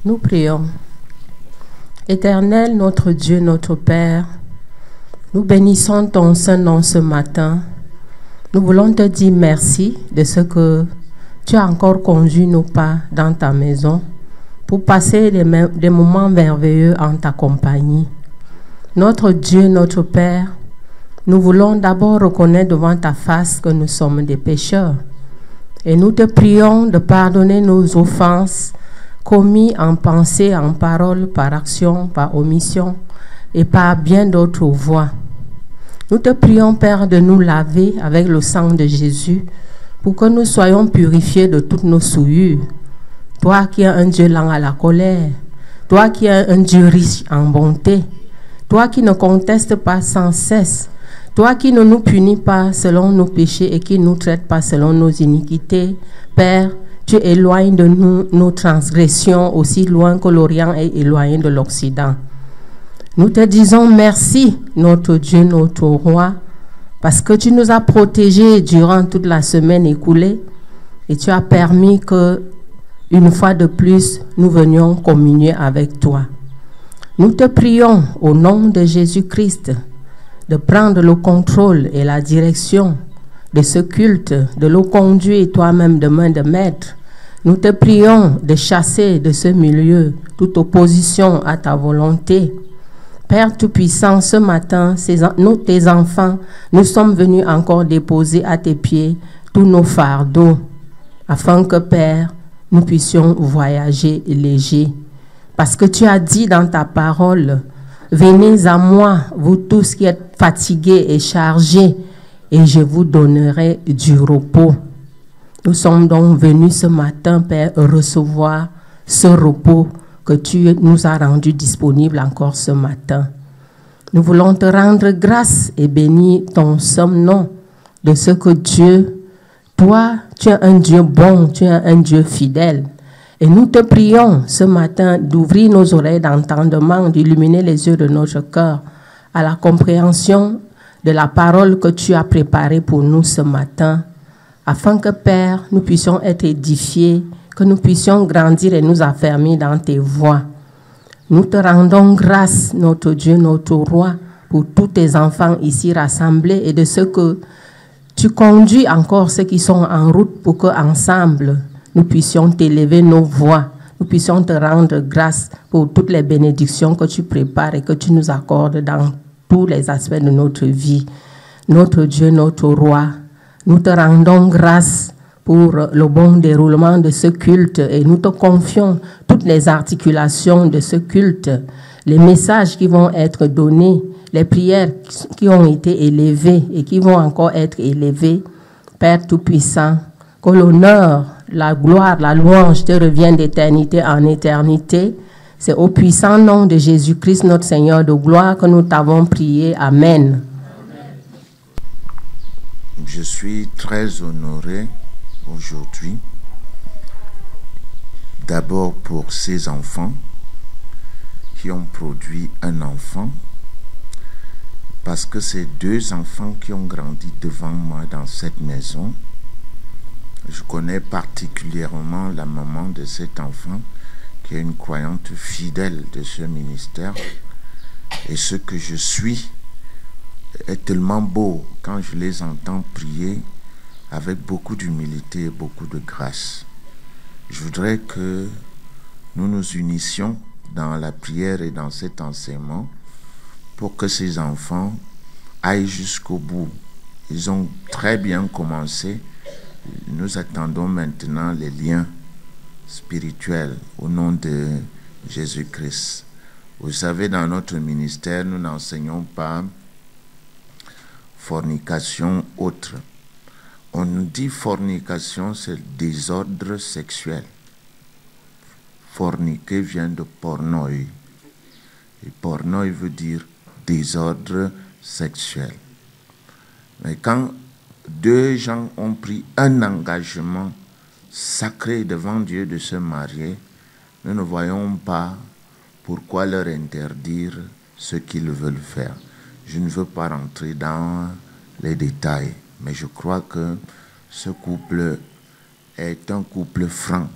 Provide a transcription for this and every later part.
Nous prions. Éternel, notre Dieu, notre Père, nous bénissons ton Saint-Nom ce matin. Nous voulons te dire merci de ce que tu as encore conduit nos pas dans ta maison pour passer des moments merveilleux en ta compagnie. Notre Dieu, notre Père, nous voulons d'abord reconnaître devant ta face que nous sommes des pécheurs. Et nous te prions de pardonner nos offenses commis en pensée, en parole, par action, par omission et par bien d'autres voies. Nous te prions, Père, de nous laver avec le sang de Jésus pour que nous soyons purifiés de toutes nos souillures. Toi qui es un Dieu lent à la colère, toi qui es un Dieu riche en bonté, toi qui ne contestes pas sans cesse, toi qui ne nous punis pas selon nos péchés et qui ne nous traite pas selon nos iniquités, Père, tu éloignes de nous nos transgressions aussi loin que l'Orient est éloigné de l'Occident. Nous te disons merci, notre Dieu, notre Roi, parce que tu nous as protégés durant toute la semaine écoulée et tu as permis que, une fois de plus, nous venions communier avec toi. Nous te prions au nom de Jésus-Christ de prendre le contrôle et la direction de ce culte, de le conduire toi-même de main de maître. Nous te prions de chasser de ce milieu toute opposition à ta volonté. Père Tout-Puissant, ce matin, nous, tes enfants, nous sommes venus encore déposer à tes pieds tous nos fardeaux, afin que, Père, nous puissions voyager légers. Parce que tu as dit dans ta parole, « Venez à moi, vous tous qui êtes fatigués et chargés, et je vous donnerai du repos. » Nous sommes donc venus ce matin, Père, recevoir ce repos que tu nous as rendu disponible encore ce matin. Nous voulons te rendre grâce et bénir ton saint nom de ce que Dieu, toi, tu es un Dieu bon, tu es un Dieu fidèle. Et nous te prions ce matin d'ouvrir nos oreilles d'entendement, d'illuminer les yeux de notre cœur à la compréhension de la parole que tu as préparée pour nous ce matin, afin que, Père, nous puissions être édifiés, que nous puissions grandir et nous affermir dans tes voies. Nous te rendons grâce, notre Dieu, notre Roi, pour tous tes enfants ici rassemblés et de ce que tu conduis encore ceux qui sont en route pour qu'ensemble, nous puissions t'élever nos voix, nous puissions te rendre grâce pour toutes les bénédictions que tu prépares et que tu nous accordes dans tous les aspects de notre vie. Notre Dieu, notre Roi, nous te rendons grâce pour le bon déroulement de ce culte et nous te confions toutes les articulations de ce culte, les messages qui vont être donnés, les prières qui ont été élevées et qui vont encore être élevées. Père Tout-Puissant, que l'honneur, la gloire, la louange te reviennent d'éternité en éternité. C'est au puissant nom de Jésus-Christ, notre Seigneur de gloire, que nous t'avons prié. Amen. Je suis très honoré aujourd'hui, d'abord pour ces enfants qui ont produit un enfant, parce que ces deux enfants qui ont grandi devant moi dans cette maison, je connais particulièrement la maman de cet enfant qui est une croyante fidèle de ce ministère, et ce que je suis est tellement beau quand je les entends prier avec beaucoup d'humilité et beaucoup de grâce. Je voudrais que nous nous unissions dans la prière et dans cet enseignement pour que ces enfants aillent jusqu'au bout. Ils ont très bien commencé. Nous attendons maintenant les liens spirituels au nom de Jésus-Christ. Vous savez, dans notre ministère, nous n'enseignons pas fornication autre. On nous dit fornication, c'est désordre sexuel. Forniquer vient de pornoi. Et pornoi veut dire désordre sexuel. Mais quand deux gens ont pris un engagement sacré devant Dieu de se marier, nous ne voyons pas pourquoi leur interdire ce qu'ils veulent faire. Je ne veux pas rentrer dans les détails, mais je crois que ce couple est un couple franc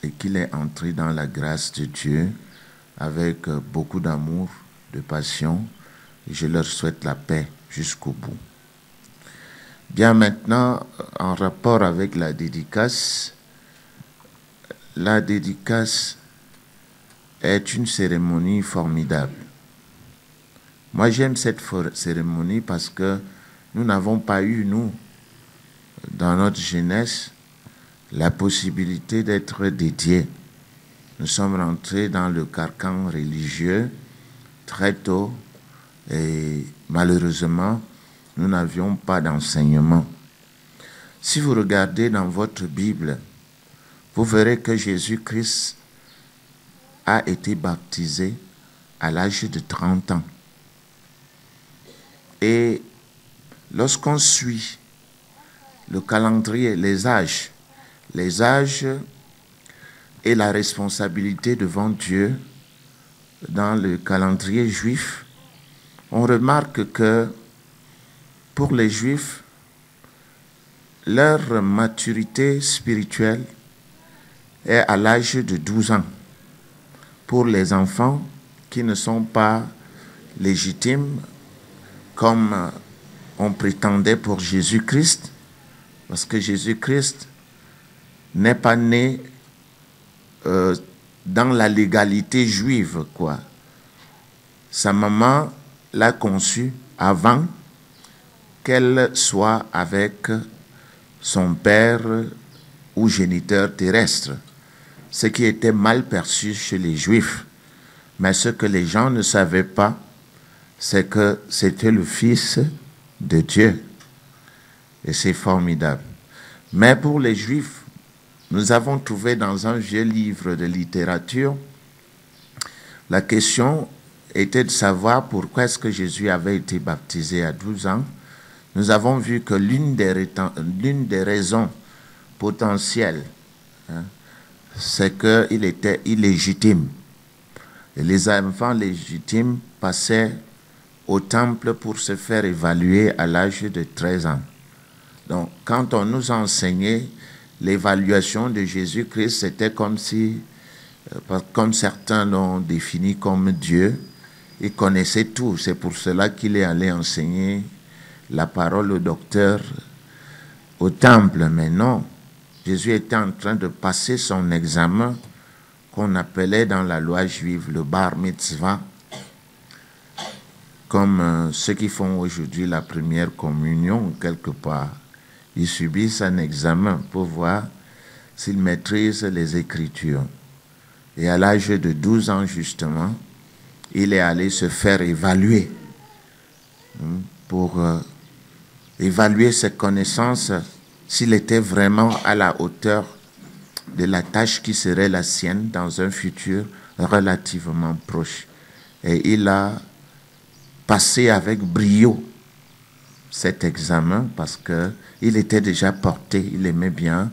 et qu'il est entré dans la grâce de Dieu avec beaucoup d'amour, de passion. Et je leur souhaite la paix jusqu'au bout. Bien, maintenant, en rapport avec la dédicace est une cérémonie formidable. Moi, j'aime cette cérémonie parce que nous n'avons pas eu, nous, dans notre jeunesse, la possibilité d'être dédiés. Nous sommes rentrés dans le carcan religieux très tôt et malheureusement, nous n'avions pas d'enseignement. Si vous regardez dans votre Bible, vous verrez que Jésus-Christ a été baptisé à l'âge de 30 ans. Et lorsqu'on suit le calendrier, les âges et la responsabilité devant Dieu dans le calendrier juif, on remarque que pour les Juifs, leur maturité spirituelle est à l'âge de 12 ans. Pour les enfants qui ne sont pas légitimes, comme on prétendait pour Jésus-Christ, parce que Jésus-Christ n'est pas né dans la légalité juive, quoi. Sa maman l'a conçu avant qu'elle soit avec son père ou géniteur terrestre, ce qui était mal perçu chez les Juifs. Mais ce que les gens ne savaient pas, c'est que c'était le Fils de Dieu. Et c'est formidable. Mais pour les Juifs, nous avons trouvé dans un vieux livre de littérature, la question était de savoir pourquoi est-ce que Jésus avait été baptisé à 12 ans. Nous avons vu que l'une des raisons potentielles, c'est qu'il était illégitime. Et les enfants légitimes passaient au temple pour se faire évaluer à l'âge de 13 ans. Donc, quand on nous a enseigné l'évaluation de Jésus-Christ, c'était comme si, comme certains l'ont défini comme Dieu, il connaissait tout. C'est pour cela qu'il est allé enseigner la parole au docteur au temple. Mais non, Jésus était en train de passer son examen qu'on appelait dans la loi juive le bar mitzvah, comme ceux qui font aujourd'hui la première communion quelque part. Ils subissent un examen pour voir s'ils maîtrisent les Écritures. Et à l'âge de 12 ans justement, il est allé se faire évaluer pour évaluer ses connaissances, s'il était vraiment à la hauteur de la tâche qui serait la sienne dans un futur relativement proche. Et il a passé avec brio cet examen parce qu'il était déjà porté, il aimait bien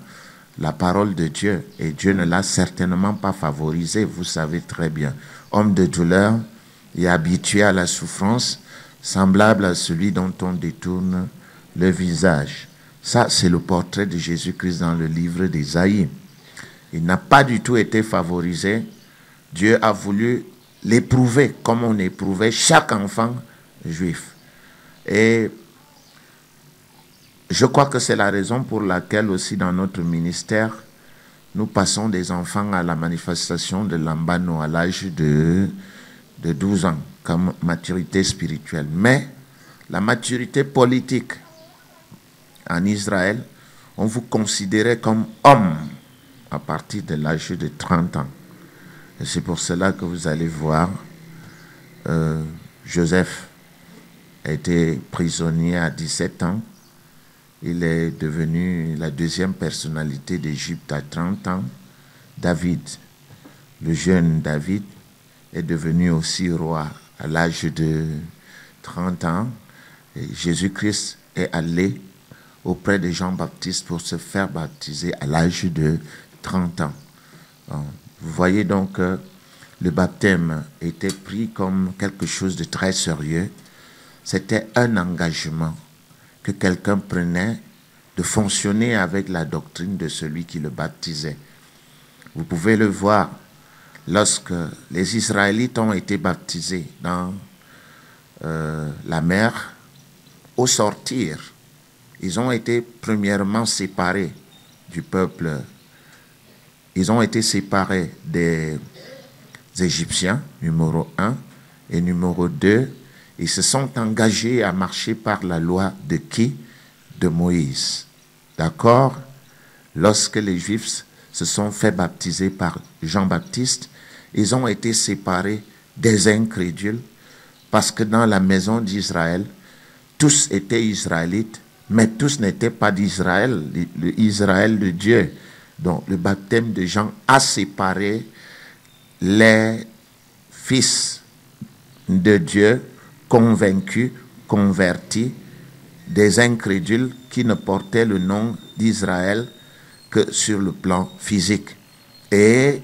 la parole de Dieu et Dieu ne l'a certainement pas favorisé, vous savez très bien. Homme de douleur et habitué à la souffrance, semblable à celui dont on détourne le visage. Ça, c'est le portrait de Jésus-Christ dans le livre d'Ésaïe. Il n'a pas du tout été favorisé. Dieu a voulu l'éprouver comme on éprouvait chaque enfant juif. Et je crois que c'est la raison pour laquelle aussi dans notre ministère, nous passons des enfants à la manifestation de l'Ambano à l'âge de 12 ans, comme maturité spirituelle. Mais la maturité politique en Israël, on vous considérait comme homme à partir de l'âge de 30 ans. Et c'est pour cela que vous allez voir, Joseph a été prisonnier à 17 ans. Il est devenu la deuxième personnalité d'Égypte à 30 ans. David, le jeune David, est devenu aussi roi à l'âge de 30 ans. Et Jésus-Christ est allé auprès de Jean-Baptiste pour se faire baptiser à l'âge de 30 ans. Vous voyez donc que le baptême était pris comme quelque chose de très sérieux. C'était un engagement que quelqu'un prenait de fonctionner avec la doctrine de celui qui le baptisait. Vous pouvez le voir lorsque les Israélites ont été baptisés dans la mer. Au sortir, ils ont été premièrement séparés du peuple. Ils ont été séparés des Égyptiens, numéro 1, et numéro 2, ils se sont engagés à marcher par la loi de qui? De Moïse. D'accord? Lorsque les Juifs se sont fait baptiser par Jean-Baptiste, ils ont été séparés des incrédules parce que dans la maison d'Israël, tous étaient israélites, mais tous n'étaient pas d'Israël, l'Israël de Dieu. Donc le baptême de Jean a séparé les fils de Dieu convaincus, convertis, des incrédules qui ne portaient le nom d'Israël que sur le plan physique. Et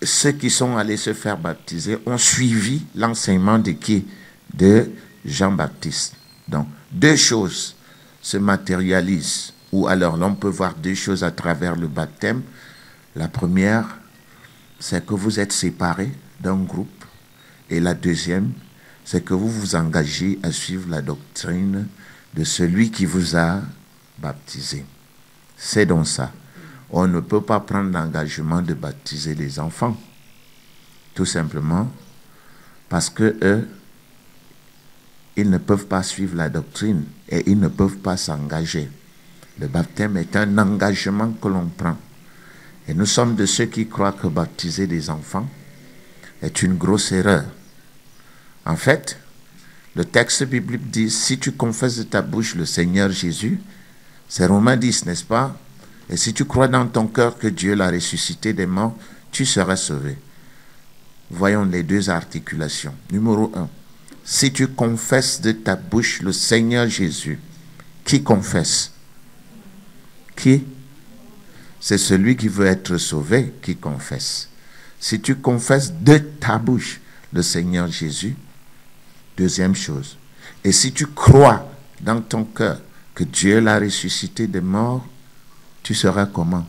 ceux qui sont allés se faire baptiser ont suivi l'enseignement de qui? De Jean-Baptiste. Donc, deux choses se matérialisent, ou alors l'on peut voir deux choses à travers le baptême. La première, c'est que vous êtes séparés d'un groupe, et la deuxième, c'est que vous vous engagez à suivre la doctrine de celui qui vous a baptisé. C'est donc ça. On ne peut pas prendre l'engagement de baptiser les enfants, tout simplement parce que eux, ils ne peuvent pas suivre la doctrine et ils ne peuvent pas s'engager. Le baptême est un engagement que l'on prend. Et nous sommes de ceux qui croient que baptiser des enfants est une grosse erreur. En fait, le texte biblique dit, si tu confesses de ta bouche le Seigneur Jésus, c'est Romains 10, n'est-ce pas? Et si tu crois dans ton cœur que Dieu l'a ressuscité des morts, tu seras sauvé. Voyons les deux articulations. Numéro 1. Si tu confesses de ta bouche le Seigneur Jésus, qui confesse? Qui? C'est celui qui veut être sauvé qui confesse. Si tu confesses de ta bouche le Seigneur Jésus, deuxième chose. Et si tu crois dans ton cœur que Dieu l'a ressuscité des morts, tu seras comment?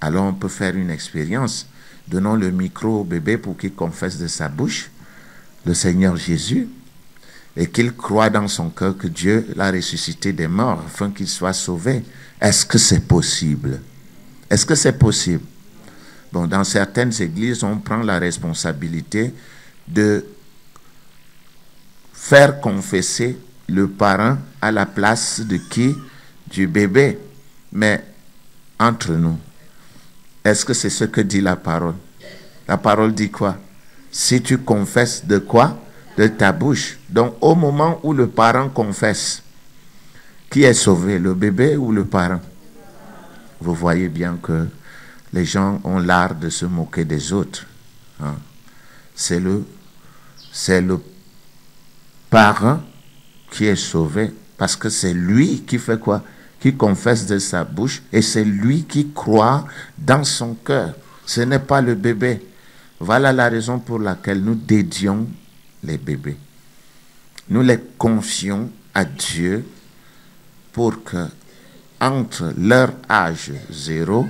Alors on peut faire une expérience. Donnons le micro au bébé pour qu'il confesse de sa bouche le Seigneur Jésus et qu'il croit dans son cœur que Dieu l'a ressuscité des morts afin qu'il soit sauvé. Est-ce que c'est possible? Est-ce que c'est possible? Bon, dans certaines églises, on prend la responsabilité de faire confesser le parent à la place de qui? Du bébé. Mais entre nous, est-ce que c'est ce que dit la parole? La parole dit quoi? Si tu confesses de quoi? De ta bouche. Donc au moment où le parent confesse, qui est sauvé? Le bébé ou le parent? Vous voyez bien que les gens ont l'art de se moquer des autres. Hein? C'est le parent qui est sauvé parce que c'est lui qui fait quoi? Qui confesse de sa bouche et c'est lui qui croit dans son cœur. Ce n'est pas le bébé. Voilà la raison pour laquelle nous dédions les bébés. Nous les confions à Dieu pour que entre leur âge 0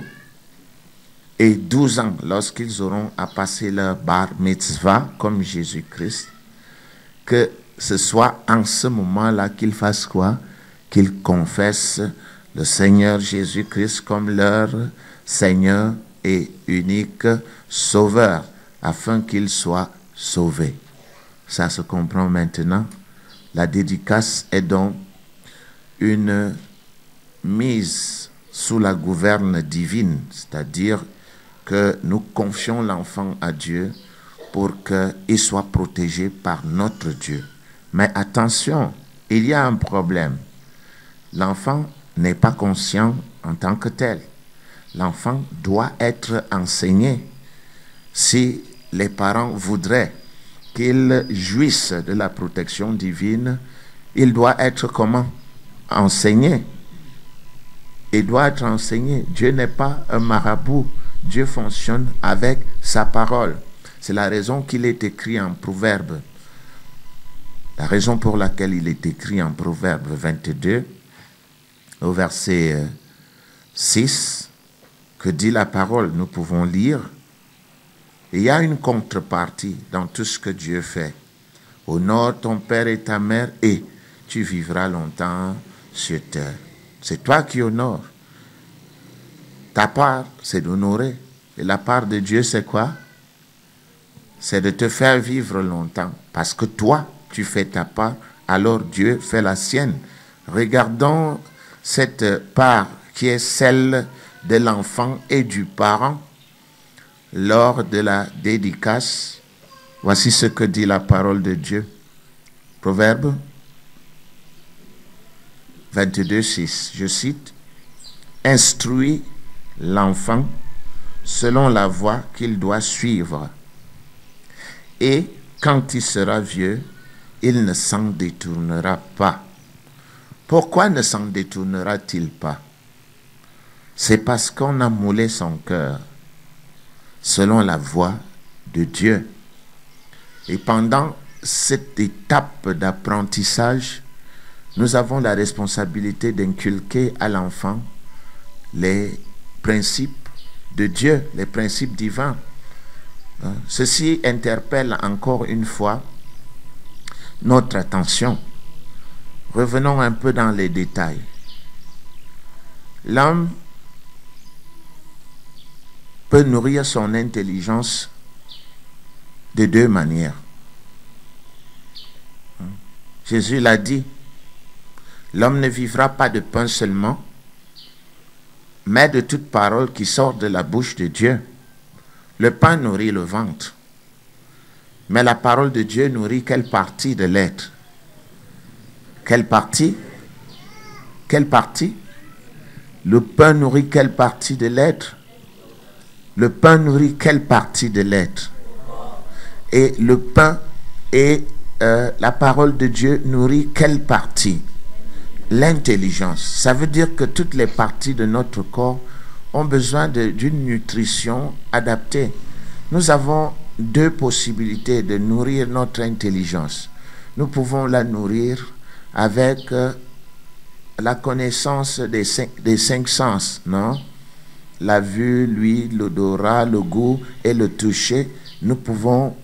et 12 ans, lorsqu'ils auront à passer leur bar mitzvah comme Jésus-Christ, que ce soit en ce moment-là qu'ils fassent quoi? Qu'ils confessent le Seigneur Jésus-Christ comme leur Seigneur et unique Sauveur, afin qu'ils soient sauvés. Ça se comprend maintenant. La dédicace est donc une mise sous la gouverne divine, c'est-à-dire que nous confions l'enfant à Dieu pour qu'il soit protégé par notre Dieu. Mais attention, il y a un problème. L'enfant n'est pas conscient en tant que tel. L'enfant doit être enseigné. Si les parents voudraient qu'il jouisse de la protection divine, il doit être comment? Enseigné. Il doit être enseigné. Dieu n'est pas un marabout. Dieu fonctionne avec sa parole. C'est la raison qu'il est écrit en Proverbe. La raison pour laquelle il est écrit en Proverbe 22, au verset 6, que dit la parole, nous pouvons lire. Il y a une contrepartie dans tout ce que Dieu fait. Honore ton père et ta mère et tu vivras longtemps sur terre. C'est toi qui honores. Ta part, c'est d'honorer. Et la part de Dieu, c'est quoi? C'est de te faire vivre longtemps. Parce que toi, tu fais ta part, alors Dieu fait la sienne. Regardons cette part qui est celle de l'enfant et du parent lors de la dédicace. Voici ce que dit la parole de Dieu. Proverbe 22, 6. Je cite. Instruis l'enfant selon la voie qu'il doit suivre. Et quand il sera vieux, il ne s'en détournera pas. Pourquoi ne s'en détournera-t-il pas? C'est parce qu'on a moulé son cœur selon la voie de Dieu. Et pendant cette étape d'apprentissage, nous avons la responsabilité d'inculquer à l'enfant les principes de Dieu, les principes divins. Ceci interpelle encore une fois notre attention. Revenons un peu dans les détails. L'homme peut nourrir son intelligence de deux manières. Jésus l'a dit, l'homme ne vivra pas de pain seulement, mais de toute parole qui sort de la bouche de Dieu. Le pain nourrit le ventre, mais la parole de Dieu nourrit quelle partie de l'être? Quelle partie? Quelle partie? Le pain nourrit quelle partie de l'être? Le pain nourrit quelle partie de l'être? Et le pain et la parole de Dieu nourrit quelle partie? L'intelligence. Ça veut dire que toutes les parties de notre corps ont besoin d'une nutrition adaptée. Nous avons deux possibilités de nourrir notre intelligence. Nous pouvons la nourrir avec la connaissance des cinq sens, non? La vue, l'ouïe, l'odorat, le goût et le toucher. Nous pouvons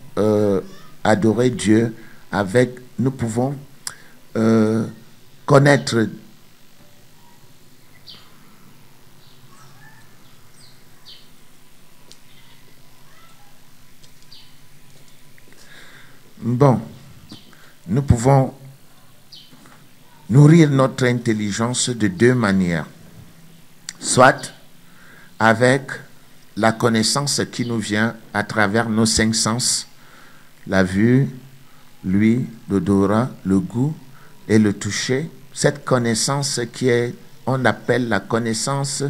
adorer Dieu avec, nous pouvons connaître nous pouvons nourrir notre intelligence de deux manières. Soit avec la connaissance qui nous vient à travers nos cinq sens, la vue, l'ouïe, l'odorat, le goût et le toucher. Cette connaissance on appelle la connaissance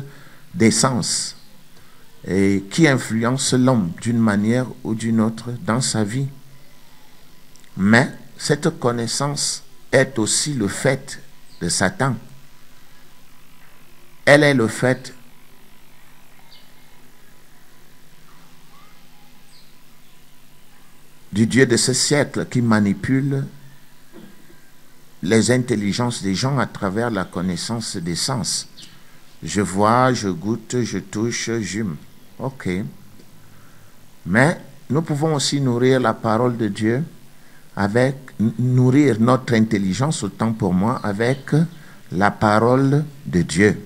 des sens et qui influence l'homme d'une manière ou d'une autre dans sa vie. Mais cette connaissance est aussi le fait de Satan. Elle est le fait du Dieu de ce siècle qui manipule les intelligences des gens à travers la connaissance des sens. Je vois, je goûte, je touche, j'hume. Ok. Mais nous pouvons aussi nourrir la parole de Dieu nourrir notre intelligence, autant pour moi, avec la parole de Dieu.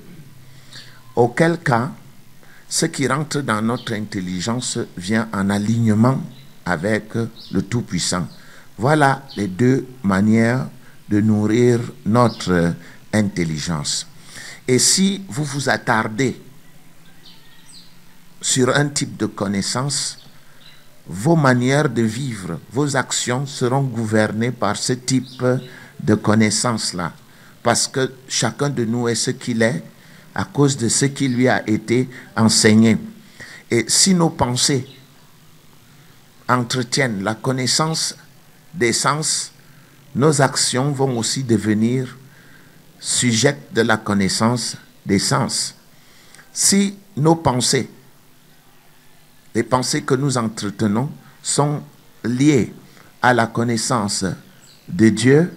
Auquel cas, ce qui rentre dans notre intelligence vient en alignement avec le Tout-Puissant. Voilà les deux manières de nourrir notre intelligence. Et si vous vous attardez sur un type de connaissance, vos manières de vivre, vos actions seront gouvernées par ce type de connaissance-là. Parce que chacun de nous est ce qu'il est à cause de ce qui lui a été enseigné. Et si nos pensées entretiennent la connaissance des sens, nos actions vont aussi devenir sujettes de la connaissance des sens. Si nos pensées, les pensées que nous entretenons, sont liées à la connaissance de Dieu,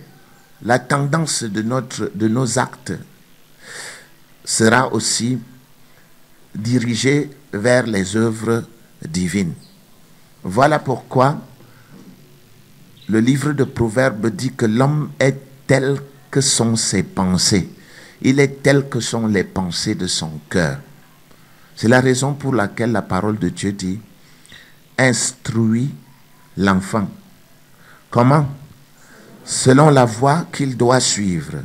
la tendance de nos actes sera aussi dirigé vers les œuvres divines. Voilà pourquoi le livre de Proverbes dit que l'homme est tel que sont ses pensées. Il est tel que sont les pensées de son cœur. C'est la raison pour laquelle la parole de Dieu dit « Instruis l'enfant ». Comment? Selon la voie qu'il doit suivre.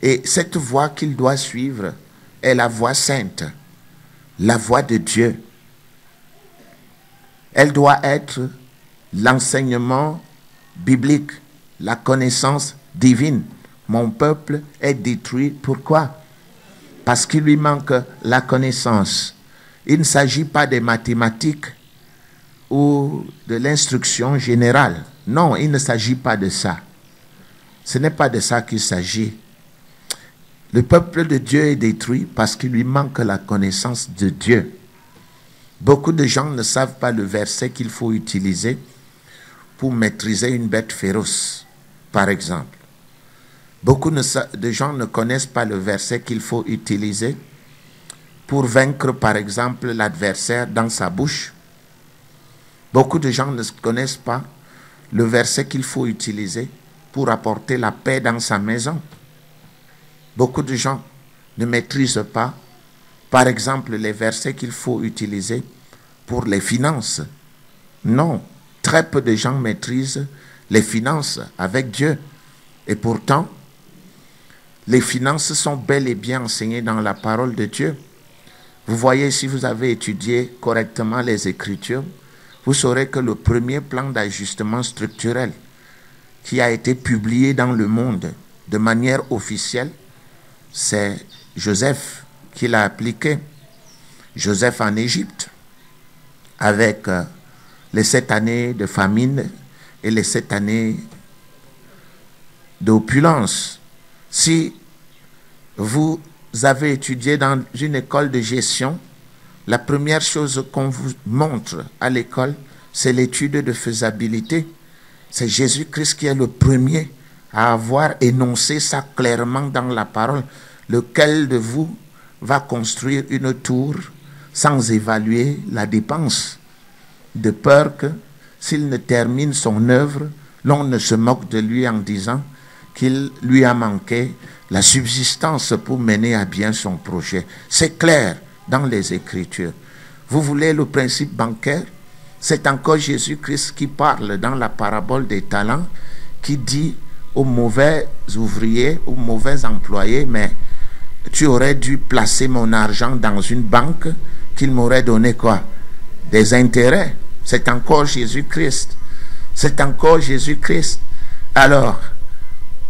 Et cette voie qu'il doit suivre est la voie sainte, la voie de Dieu. Elle doit être l'enseignement biblique, la connaissance divine. Mon peuple est détruit. Pourquoi? Parce qu'il lui manque la connaissance. Il ne s'agit pas des mathématiques ou de l'instruction générale. Non, il ne s'agit pas de ça. Ce n'est pas de ça qu'il s'agit. Le peuple de Dieu est détruit parce qu'il lui manque la connaissance de Dieu. Beaucoup de gens ne savent pas le verset qu'il faut utiliser pour maîtriser une bête féroce, par exemple. Beaucoup de gens ne connaissent pas le verset qu'il faut utiliser pour vaincre, par exemple, l'adversaire dans sa bouche. Beaucoup de gens ne connaissent pas le verset qu'il faut utiliser pour apporter la paix dans sa maison. Beaucoup de gens ne maîtrisent pas, par exemple, les versets qu'il faut utiliser pour les finances. Non, très peu de gens maîtrisent les finances avec Dieu. Et pourtant, les finances sont bel et bien enseignées dans la parole de Dieu. Vous voyez, si vous avez étudié correctement les Écritures, vous saurez que le premier plan d'ajustement structurel qui a été publié dans le monde de manière officielle, c'est Joseph qui l'a appliqué. Joseph en Égypte, avec les 7 années de famine et les 7 années d'opulence. Si vous avez étudié dans une école de gestion, la première chose qu'on vous montre à l'école, c'est l'étude de faisabilité. C'est Jésus-Christ qui est le premier à avoir énoncé ça clairement dans la parole. Lequel de vous va construire une tour sans évaluer la dépense, de peur que s'il ne termine son œuvre, l'on ne se moque de lui en disant qu'il lui a manqué la subsistance pour mener à bien son projet. C'est clair dans les Écritures. Vous voulez le principe bancaire? C'est encore Jésus-Christ qui parle dans la parabole des talents, qui dit aux mauvais ouvriers, aux mauvais employés, mais tu aurais dû placer mon argent dans une banque qu'il m'aurait donné quoi? Des intérêts. C'est encore Jésus-Christ. C'est encore Jésus-Christ. Alors,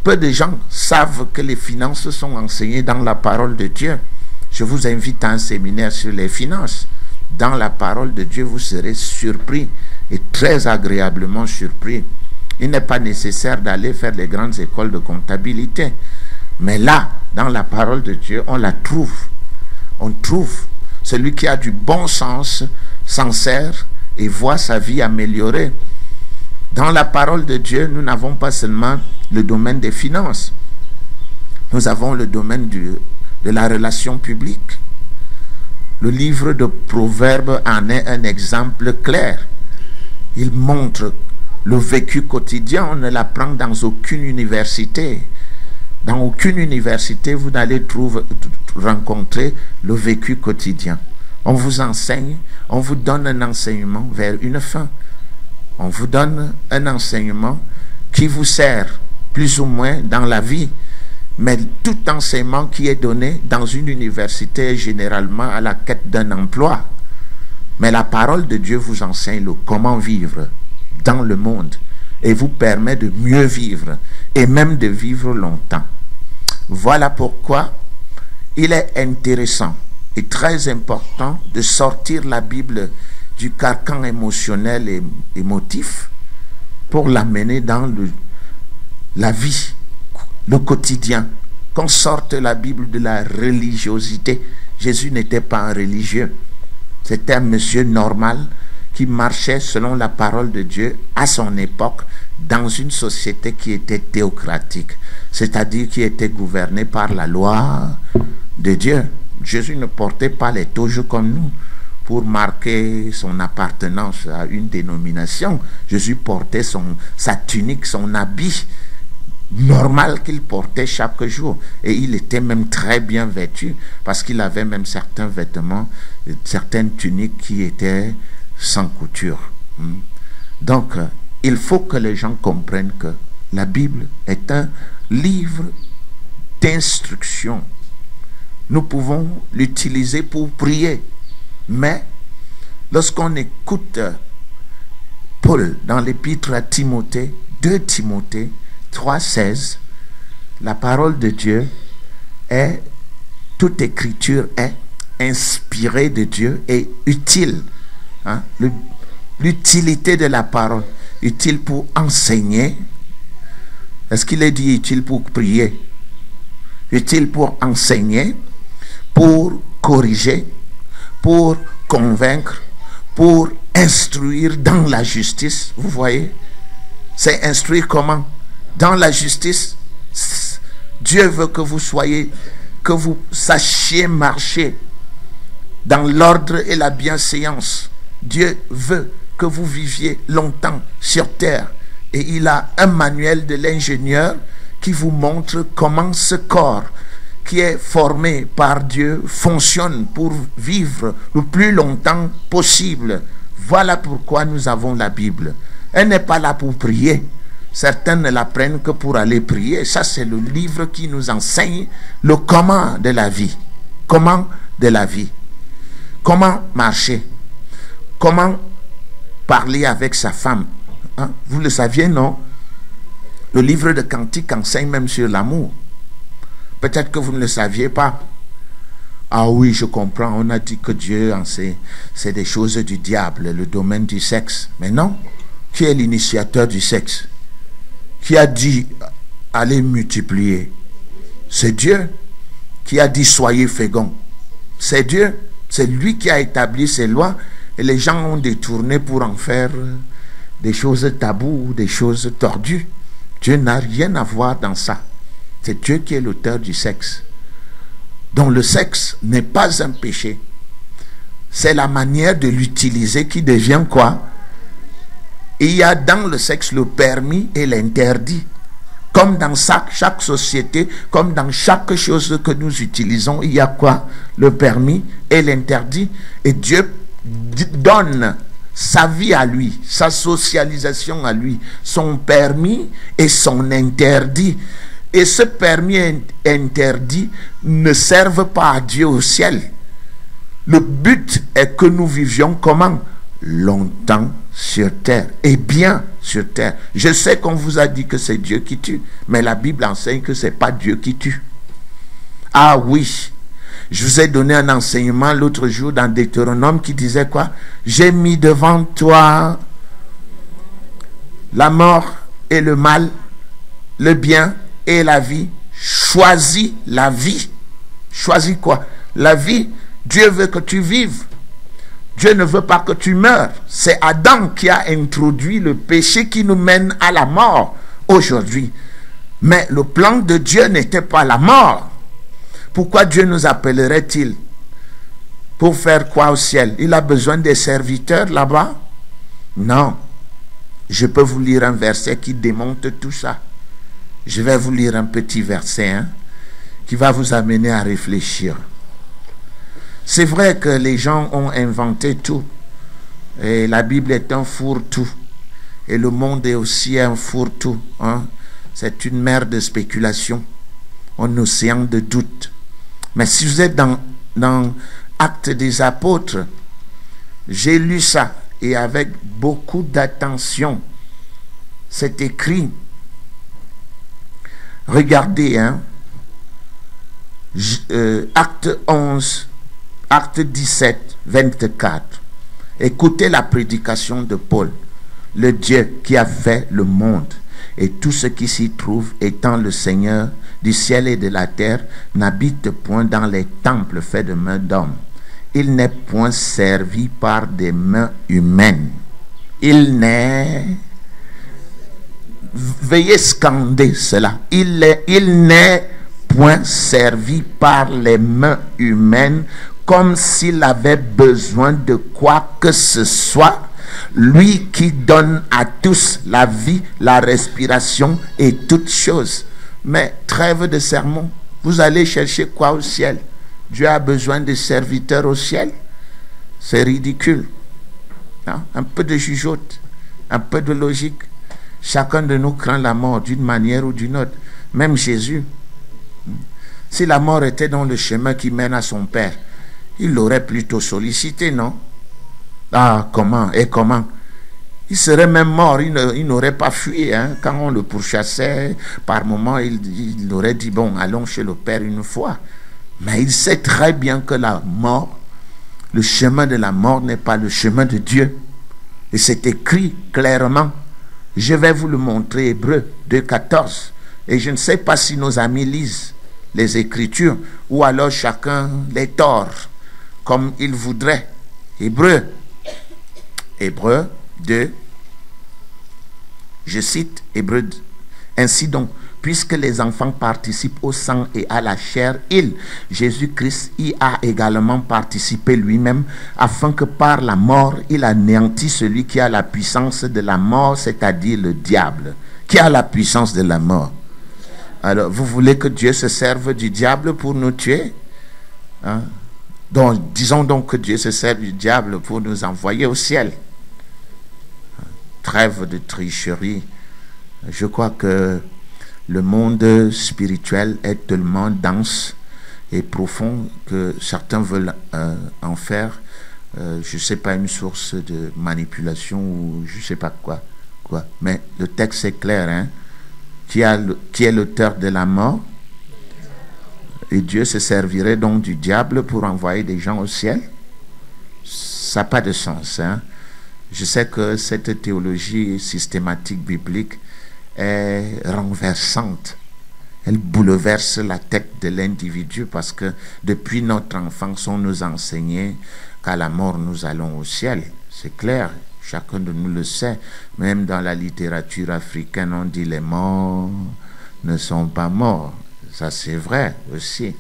peu de gens savent que les finances sont enseignées dans la parole de Dieu. Je vous invite à un séminaire sur les finances. Dans la parole de Dieu, vous serez surpris et très agréablement surpris. Il n'est pas nécessaire d'aller faire les grandes écoles de comptabilité. Mais là, dans la parole de Dieu, on la trouve. On trouve celui qui a du bon sens, s'en sert et voit sa vie améliorée. Dans la parole de Dieu, nous n'avons pas seulement le domaine des finances. Nous avons le domaine de la relation publique. Le livre de Proverbes en est un exemple clair. Il montre le vécu quotidien. On ne l'apprend dans aucune université. Dans aucune université, vous n'allez rencontrer le vécu quotidien. On vous enseigne, on vous donne un enseignement vers une fin. On vous donne un enseignement qui vous sert plus ou moins dans la vie. Mais tout enseignement qui est donné dans une université est généralement à la quête d'un emploi. Mais la parole de Dieu vous enseigne le comment vivre dans le monde et vous permet de mieux vivre et même de vivre longtemps. Voilà pourquoi il est intéressant et très important de sortir la Bible du carcan émotionnel et émotif pour l'amener dans la vie, le quotidien. Qu'on sorte la Bible de la religiosité. Jésus n'était pas un religieux. C'était un monsieur normal qui marchait selon la parole de Dieu à son époque dans une société qui était théocratique, c'est-à-dire qui était gouvernée par la loi de Dieu. Jésus ne portait pas les toges comme nous pour marquer son appartenance à une dénomination. Jésus portait sa tunique, son habit normal qu'il portait chaque jour. Et il était même très bien vêtu parce qu'il avait même certains vêtements, certaines tuniques qui étaient sans couture. Donc, il faut que les gens comprennent que la Bible est un livre d'instruction. Nous pouvons l'utiliser pour prier. Mais lorsqu'on écoute Paul dans l'épître à Timothée, 2 Timothée 3,16, la parole de Dieu est, toute écriture est inspirée de Dieu et utile. Hein? L'utilité de la parole, utile pour enseigner. Est-ce qu'il est dit utile pour prier? Utile pour enseigner, pour corriger, pour convaincre, pour instruire dans la justice. Vous voyez? C'est instruire comment? Dans la justice. Dieu veut que vous soyez, que vous sachiez marcher dans l'ordre et la bienséance. Dieu veut que vous viviez longtemps sur terre. Et il a un manuel de l'ingénieur qui vous montre comment ce corps qui est formé par Dieu fonctionne pour vivre le plus longtemps possible. Voilà pourquoi nous avons la Bible. Elle n'est pas là pour prier. Certains ne la prennent que pour aller prier. Ça, c'est le livre qui nous enseigne le comment de la vie. Comment de la vie. Comment marcher. Comment parler avec sa femme. Hein? Vous le saviez, non? Le livre de Cantiques enseigne même sur l'amour. Peut-être que vous ne le saviez pas. Ah oui, je comprends. On a dit que Dieu enseigne. C'est des choses du diable, le domaine du sexe. Mais non. Qui est l'initiateur du sexe? Qui a dit allez multiplier? C'est Dieu. Qui a dit soyez féconds? C'est Dieu. C'est lui qui a établi ces lois. Et les gens ont détourné pour en faire des choses taboues, des choses tordues. Dieu n'a rien à voir dans ça. C'est Dieu qui est l'auteur du sexe. Donc le sexe n'est pas un péché. C'est la manière de l'utiliser qui devient quoi? Il y a dans le sexe le permis et l'interdit. Comme dans chaque société, comme dans chaque chose que nous utilisons, il y a quoi? Le permis et l'interdit. Et Dieu donne sa vie à lui, sa socialisation à lui, son permis et son interdit. Et ce permis et interdit ne servent pas à Dieu au ciel. Le but est que nous vivions comment? Longtemps sur terre et bien sur terre. Je sais qu'on vous a dit que c'est Dieu qui tue, mais la Bible enseigne que c'est pas Dieu qui tue. Ah oui, je vous ai donné un enseignement l'autre jour dans Deutéronome qui disait quoi? J'ai mis devant toi la mort et le mal, le bien et la vie. Choisis la vie. Choisis quoi? La vie. Dieu veut que tu vives. Dieu ne veut pas que tu meurs. C'est Adam qui a introduit le péché qui nous mène à la mort aujourd'hui. Mais le plan de Dieu n'était pas la mort. Pourquoi Dieu nous appellerait-il? Pour faire quoi au ciel? Il a besoin des serviteurs là-bas? Non. Je peux vous lire un verset qui démontre tout ça. Je vais vous lire un petit verset qui va vous amener à réfléchir. C'est vrai que les gens ont inventé tout. Et la Bible est un fourre-tout. Et le monde est aussi un fourre-tout. C'est une mer de spéculation. Un océan de doute. Mais si vous êtes dans Actes des Apôtres, j'ai lu ça. Et avec beaucoup d'attention. C'est écrit. Regardez, Acte 11, Acte 17, 24. Écoutez la prédication de Paul. Le Dieu qui a fait le monde et tout ce qui s'y trouve, étant le Seigneur du ciel et de la terre, n'habite point dans les temples faits de mains d'hommes. Il n'est point servi par des mains humaines. Il n'est... Veuillez scander cela. Il n'est point servi par les mains humaines, comme s'il avait besoin de quoi que ce soit, lui qui donne à tous la vie, la respiration et toutes choses. Mais trêve de sermon, vous allez chercher quoi au ciel? Dieu a besoin de serviteurs au ciel? C'est ridicule. Non? Un peu de jugeote, un peu de logique. Chacun de nous craint la mort d'une manière ou d'une autre. Même Jésus. Si la mort était dans le chemin qui mène à son Père, il l'aurait plutôt sollicité, non? Ah, comment? Et comment? Il serait même mort, il n'aurait pas fui. Hein? Quand on le pourchassait, par moment, il aurait dit, bon, allons chez le Père une fois. Mais il sait très bien que la mort, le chemin de la mort n'est pas le chemin de Dieu. Et c'est écrit clairement. Je vais vous le montrer, Hébreux 2,14. Et je ne sais pas si nos amis lisent les Écritures ou alors chacun les tord comme il voudrait. Hébreux 2, je cite Hébreux 2. Ainsi donc, puisque les enfants participent au sang et à la chair, Jésus-Christ, y a également participé lui-même, afin que par la mort, il anéantisse celui qui a la puissance de la mort, c'est-à-dire le diable. Qui a la puissance de la mort? Alors, vous voulez que Dieu se serve du diable pour nous tuer? Hein? Donc, disons donc que Dieu se sert du diable pour nous envoyer au ciel. Trêve de tricherie. Je crois que le monde spirituel est tellement dense et profond que certains veulent en faire, je ne sais pas, une source de manipulation ou je ne sais pas quoi. Mais le texte est clair, hein? Qui est l'auteur de la mort? Et Dieu se servirait donc du diable pour envoyer des gens au ciel? Ça n'a pas de sens. Hein? Je sais que cette théologie systématique biblique est renversante. Elle bouleverse la tête de l'individu parce que depuis notre enfance, on nous enseignait qu'à la mort, nous allons au ciel. C'est clair, chacun de nous le sait. Même dans la littérature africaine, on dit les morts ne sont pas morts. Ça, c'est vrai aussi.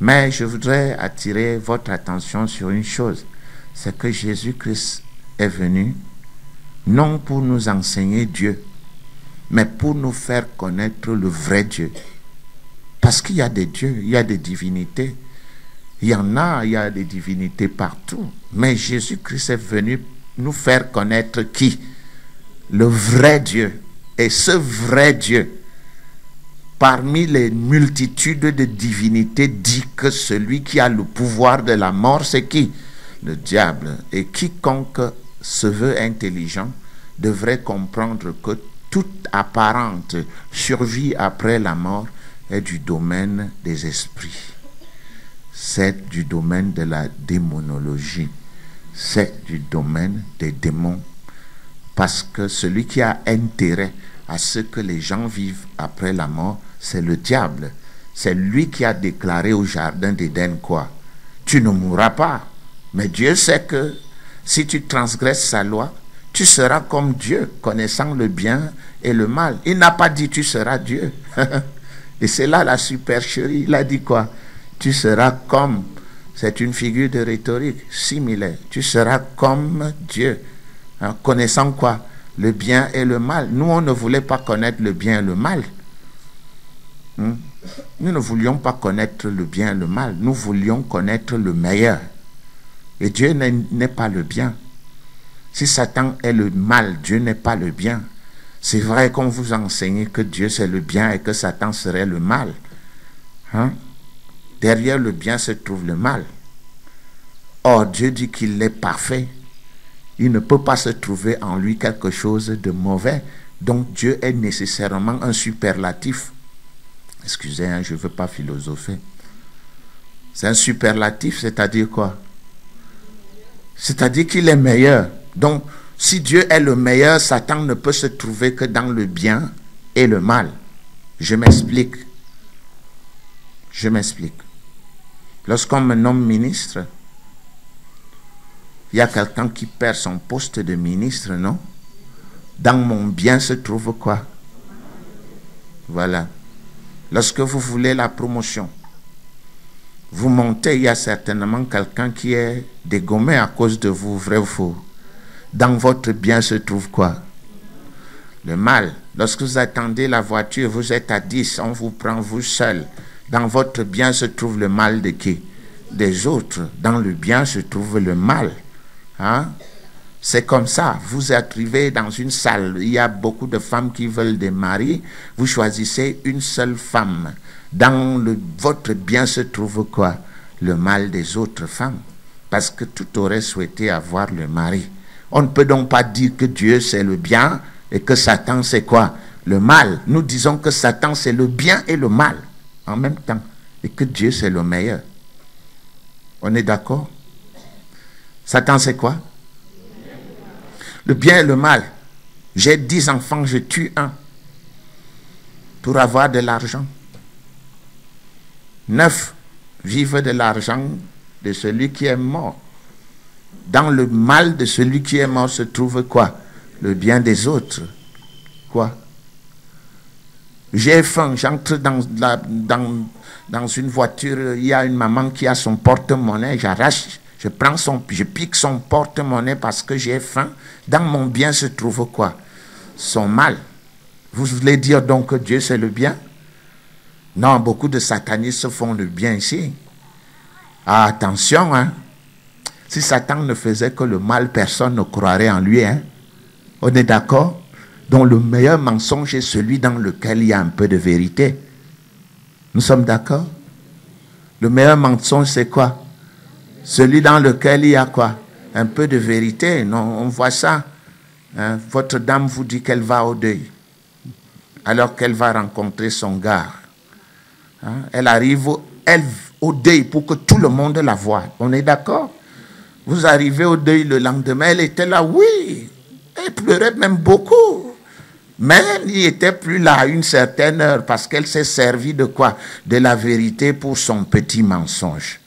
Mais je voudrais attirer votre attention sur une chose. C'est que Jésus-Christ est venu non pour nous enseigner Dieu, mais pour nous faire connaître le vrai Dieu. Parce qu'il y a des dieux, il y a des divinités. Il y a des divinités partout. Mais Jésus-Christ est venu nous faire connaître qui? Le vrai Dieu. Et ce vrai Dieu, parmi les multitudes de divinités, dit que celui qui a le pouvoir de la mort, c'est qui? Le diable. Et quiconque se veut intelligent devrait comprendre que toute apparente survie après la mort est du domaine des esprits. C'est du domaine de la démonologie. C'est du domaine des démons. Parce que celui qui a intérêt à ce que les gens vivent après la mort, c'est le diable. C'est lui qui a déclaré au jardin d'Éden quoi? Tu ne mourras pas. Mais Dieu sait que si tu transgresses sa loi, tu seras comme Dieu, connaissant le bien et le mal. Il n'a pas dit tu seras Dieu. Et c'est là la supercherie. Il a dit quoi? Tu seras comme, c'est une figure de rhétorique similaire. Tu seras comme Dieu. Hein, connaissant quoi? Le bien et le mal. Nous, on ne voulait pas connaître le bien et le mal. Nous ne voulions pas connaître le bien et le mal. Nous voulions connaître le meilleur. Et Dieu n'est pas le bien. Si Satan est le mal, Dieu n'est pas le bien. C'est vrai qu'on vous enseigne que Dieu c'est le bien et que Satan serait le mal. Hein? Derrière le bien se trouve le mal. Or, Dieu dit qu'il est parfait. Il ne peut pas se trouver en lui quelque chose de mauvais. Donc, Dieu est nécessairement un superlatif. Excusez, hein, je ne veux pas philosopher. C'est un superlatif, c'est-à-dire quoi? C'est-à-dire qu'il est meilleur. Donc, si Dieu est le meilleur, Satan ne peut se trouver que dans le bien et le mal. Je m'explique. Je m'explique. Lorsqu'on me nomme ministre, il y a quelqu'un qui perd son poste de ministre, non? Dans mon bien se trouve quoi? Voilà. Lorsque vous voulez la promotion, vous montez, il y a certainement quelqu'un qui est dégommé à cause de vous, vrai ou faux. Dans votre bien se trouve quoi? Le mal. Lorsque vous attendez la voiture, vous êtes à 10, on vous prend vous seul. Dans votre bien se trouve le mal de qui? Des autres. Dans le bien se trouve le mal. Hein? C'est comme ça. Vous arrivez dans une salle, il y a beaucoup de femmes qui veulent des maris. Vous choisissez une seule femme. Dans votre bien se trouve quoi? Le mal des autres femmes. Parce que tout aurait souhaité avoir le mari. On ne peut donc pas dire que Dieu c'est le bien et que Satan c'est quoi? Le mal. Nous disons que Satan c'est le bien et le mal en même temps. Et que Dieu c'est le meilleur. On est d'accord? Satan c'est quoi? Le bien et le mal. J'ai 10 enfants, je tue un pour avoir de l'argent. 9 vivent de l'argent de celui qui est mort. Dans le mal de celui qui est mort se trouve quoi? Le bien des autres. Quoi? J'ai faim, j'entre dans une voiture, il y a une maman qui a son porte-monnaie, j'arrache, je pique son porte-monnaie parce que j'ai faim. Dans mon bien se trouve quoi? Son mal. Vous voulez dire donc que Dieu c'est le bien? Non, beaucoup de satanistes font le bien ici. Ah, attention, hein. Si Satan ne faisait que le mal, personne ne croirait en lui, hein. On est d'accord? Donc le meilleur mensonge est celui dans lequel il y a un peu de vérité. Nous sommes d'accord? Le meilleur mensonge c'est quoi? Celui dans lequel il y a quoi? Un peu de vérité. Non, on voit ça. Hein? Votre dame vous dit qu'elle va au deuil. Alors qu'elle va rencontrer son gars. Hein? Elle arrive au deuil pour que tout le monde la voie. On est d'accord? Vous arrivez au deuil le lendemain, elle était là, oui. Elle pleurait même beaucoup. Mais elle n'y était plus là à une certaine heure parce qu'elle s'est servie de quoi? De la vérité pour son petit mensonge.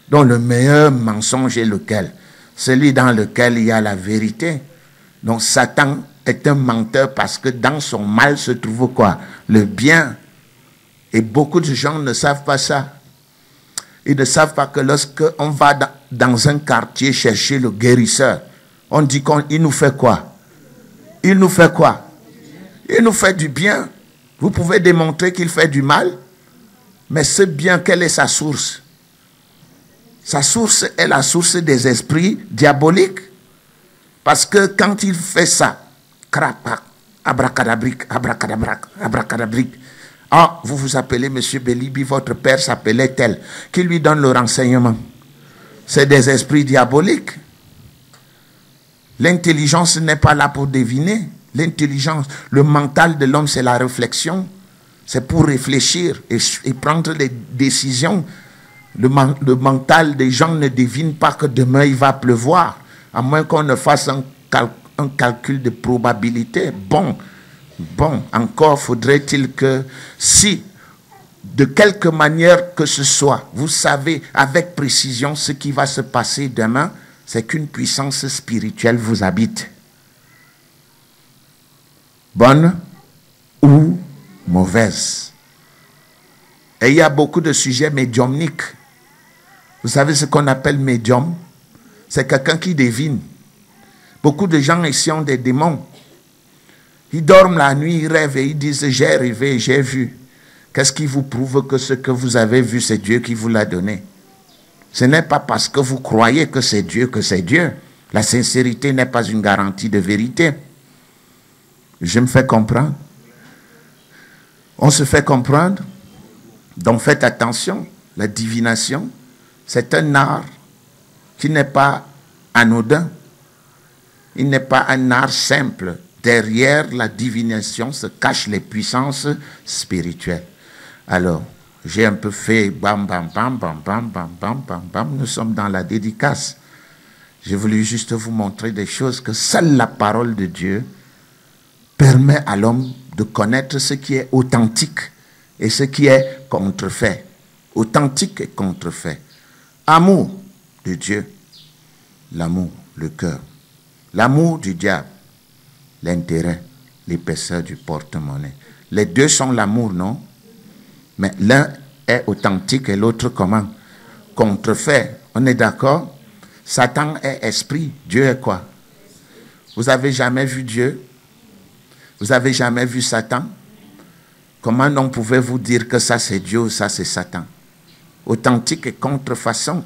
Donc le meilleur mensonge est lequel? Celui dans lequel il y a la vérité. Donc Satan est un menteur parce que dans son mal se trouve quoi? Le bien. Et beaucoup de gens ne savent pas ça. Ils ne savent pas que lorsqu'on va dans un quartier chercher le guérisseur, on dit qu'il nous fait quoi? Il nous fait quoi? Il nous fait du bien. Vous pouvez démontrer qu'il fait du mal. Mais ce bien, quelle est sa source? Sa source est la source des esprits diaboliques. Parce que quand il fait ça, crapac, abracadabrique, abracadabrac, abracadabrique. Ah, vous vous appelez M. Belibi, votre père s'appelait tel. Qui lui donne le renseignement? C'est des esprits diaboliques. L'intelligence n'est pas là pour deviner. L'intelligence, le mental de l'homme, c'est la réflexion. C'est pour réfléchir et prendre des décisions. Le mental des gens ne devine pas que demain il va pleuvoir. À moins qu'on ne fasse un calcul de probabilité. Bon, encore faudrait-il que si, de quelque manière que ce soit, vous savez avec précision ce qui va se passer demain, c'est qu'une puissance spirituelle vous habite. Bonne ou mauvaise. Et il y a beaucoup de sujets médiumniques. Vous savez ce qu'on appelle médium? C'est quelqu'un qui devine. Beaucoup de gens ici ont des démons. Ils dorment la nuit, ils rêvent et ils disent « j'ai rêvé, j'ai vu ». Qu'est-ce qui vous prouve que ce que vous avez vu, c'est Dieu qui vous l'a donné? Ce n'est pas parce que vous croyez que c'est Dieu que c'est Dieu. La sincérité n'est pas une garantie de vérité. Je me fais comprendre? On se fait comprendre? Donc faites attention, la divination, c'est un art qui n'est pas anodin. Il n'est pas un art simple. Derrière la divination se cachent les puissances spirituelles. Alors, j'ai un peu fait bam, bam, bam, bam, bam, bam, bam, bam, bam. Nous sommes dans la dédicace. J'ai voulu juste vous montrer des choses que seule la parole de Dieu permet à l'homme de connaître ce qui est authentique et ce qui est contrefait. Authentique et contrefait. Amour de Dieu, l'amour, le cœur. L'amour du diable, l'intérêt, l'épaisseur du porte-monnaie. Les deux sont l'amour, non? Mais l'un est authentique et l'autre comment? Contrefait. On est d'accord? Satan est esprit. Dieu est quoi? Vous avez jamais vu Dieu? Vous avez jamais vu Satan? Comment donc pouvez-vous dire que ça c'est Dieu ou ça c'est Satan? Authentique et contrefaçon.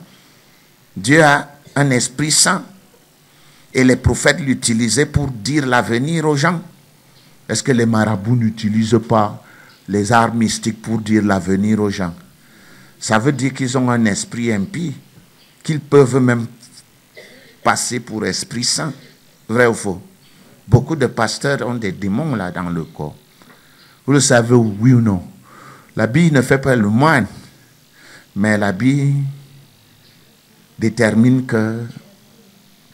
Dieu a un esprit saint. Et les prophètes l'utilisaient pour dire l'avenir aux gens. Est-ce que les marabouts n'utilisent pas les arts mystiques pour dire l'avenir aux gens? Ça veut dire qu'ils ont un esprit impie, qu'ils peuvent même passer pour esprit saint. Vrai ou faux? Beaucoup de pasteurs ont des démons là dans le corps. Vous le savez, oui ou non? L'habit ne fait pas le moine, mais l'habit détermine que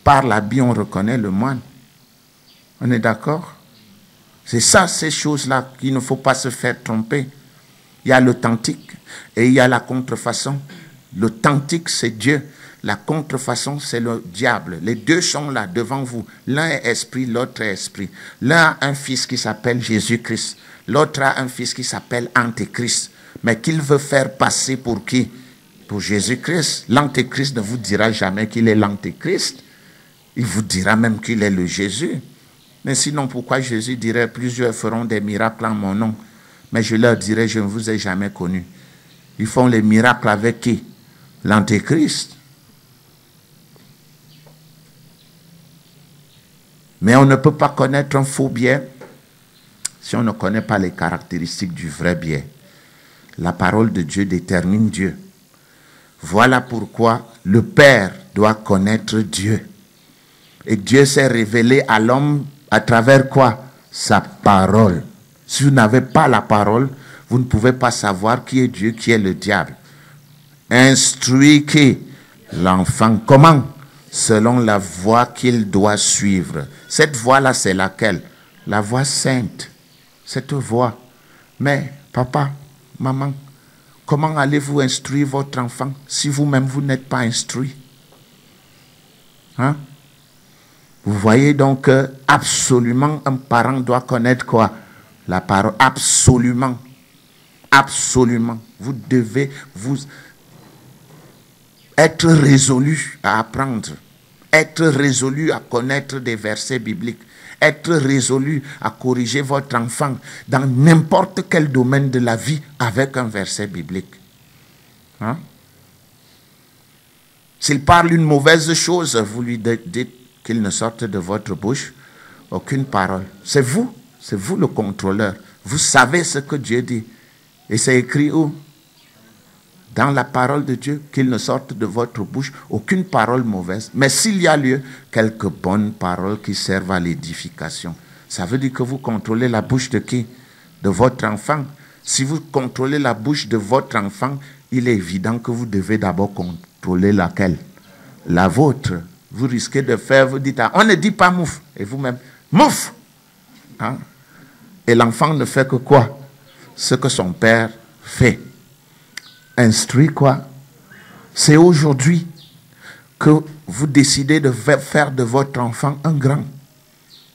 par l'habit on reconnaît le moine. On est d'accord? C'est ça, ces choses-là, qu'il ne faut pas se faire tromper. Il y a l'authentique et il y a la contrefaçon. L'authentique, c'est Dieu. La contrefaçon, c'est le diable. Les deux sont là devant vous. L'un est esprit, l'autre est esprit. L'un a un fils qui s'appelle Jésus-Christ. L'autre a un fils qui s'appelle Antéchrist. Mais qu'il veut faire passer pour qui? Pour Jésus-Christ. L'Antéchrist ne vous dira jamais qu'il est l'Antéchrist. Il vous dira même qu'il est le Jésus. Mais sinon, pourquoi Jésus dirait plusieurs feront des miracles en mon nom? Mais je leur dirai, je ne vous ai jamais connu. Ils font les miracles avec qui? L'Antéchrist. Mais on ne peut pas connaître un faux biais si on ne connaît pas les caractéristiques du vrai biais. La parole de Dieu détermine Dieu. Voilà pourquoi le Père doit connaître Dieu. Et Dieu s'est révélé à l'homme à travers quoi? Sa parole. Si vous n'avez pas la parole, vous ne pouvez pas savoir qui est Dieu, qui est le diable. Instruis qui? L'enfant. Comment? Selon la voie qu'il doit suivre. Cette voie-là, c'est laquelle? La voie sainte. Cette voie. Mais, papa, maman, comment allez-vous instruire votre enfant si vous-même, vous n'êtes pas instruit? Hein? Vous voyez donc que absolument un parent doit connaître quoi? La parole. Absolument. Absolument. Vous devez vous être résolu à apprendre. Être résolu à connaître des versets bibliques. Être résolu à corriger votre enfant dans n'importe quel domaine de la vie avec un verset biblique. Hein? S'il parle une mauvaise chose, vous lui dites qu'il ne sorte de votre bouche aucune parole. C'est vous le contrôleur. Vous savez ce que Dieu dit. Et c'est écrit où? Dans la parole de Dieu, qu'il ne sorte de votre bouche aucune parole mauvaise. Mais s'il y a lieu, quelques bonnes paroles qui servent à l'édification. Ça veut dire que vous contrôlez la bouche de qui? De votre enfant. Si vous contrôlez la bouche de votre enfant, il est évident que vous devez d'abord contrôler laquelle? La vôtre. Vous risquez de faire, vous dites, on ne dit pas mouf. Et vous-même, mouf. Hein? Et l'enfant ne fait que quoi? Ce que son père fait. Instruit quoi? C'est aujourd'hui que vous décidez de faire de votre enfant un grand.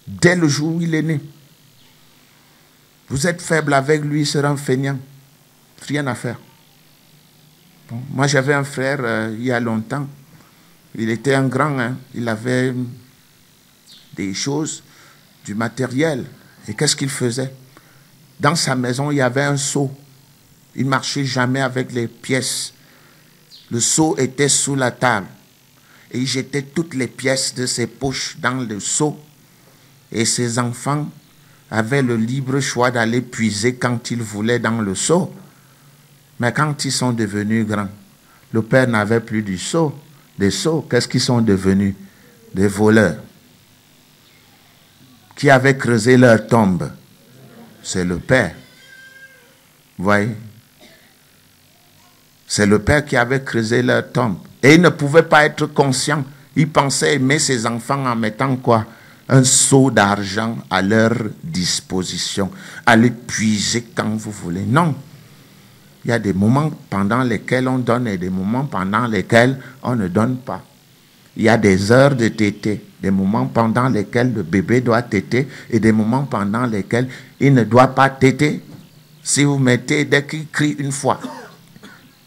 Dès le jour où il est né. Vous êtes faible avec lui, il sera un feignant. Rien à faire. Bon, moi j'avais un frère il y a longtemps. Il était un grand, hein. Il avait des choses, du matériel. Et qu'est-ce qu'il faisait? Dans sa maison, il y avait un seau. Il ne marchait jamais avec les pièces. Le seau était sous la table. Et il jetait toutes les pièces de ses poches dans le seau. Et ses enfants avaient le libre choix d'aller puiser quand ils voulaient dans le seau. Mais quand ils sont devenus grands, le père n'avait plus du seau. Des seaux, qu'est-ce qu'ils sont devenus? Des voleurs. Qui avait creusé leur tombe? C'est le père. Vous voyez? C'est le père qui avait creusé leur tombe. Et il ne pouvait pas être conscient. Il pensait aimer ses enfants en mettant quoi? Un seau d'argent à leur disposition. Allez puiser quand vous voulez. Non. Il y a des moments pendant lesquels on donne et des moments pendant lesquels on ne donne pas. Il y a des heures de téter, des moments pendant lesquels le bébé doit téter et des moments pendant lesquels il ne doit pas téter. si vous mettez, dès qu'il crie une fois,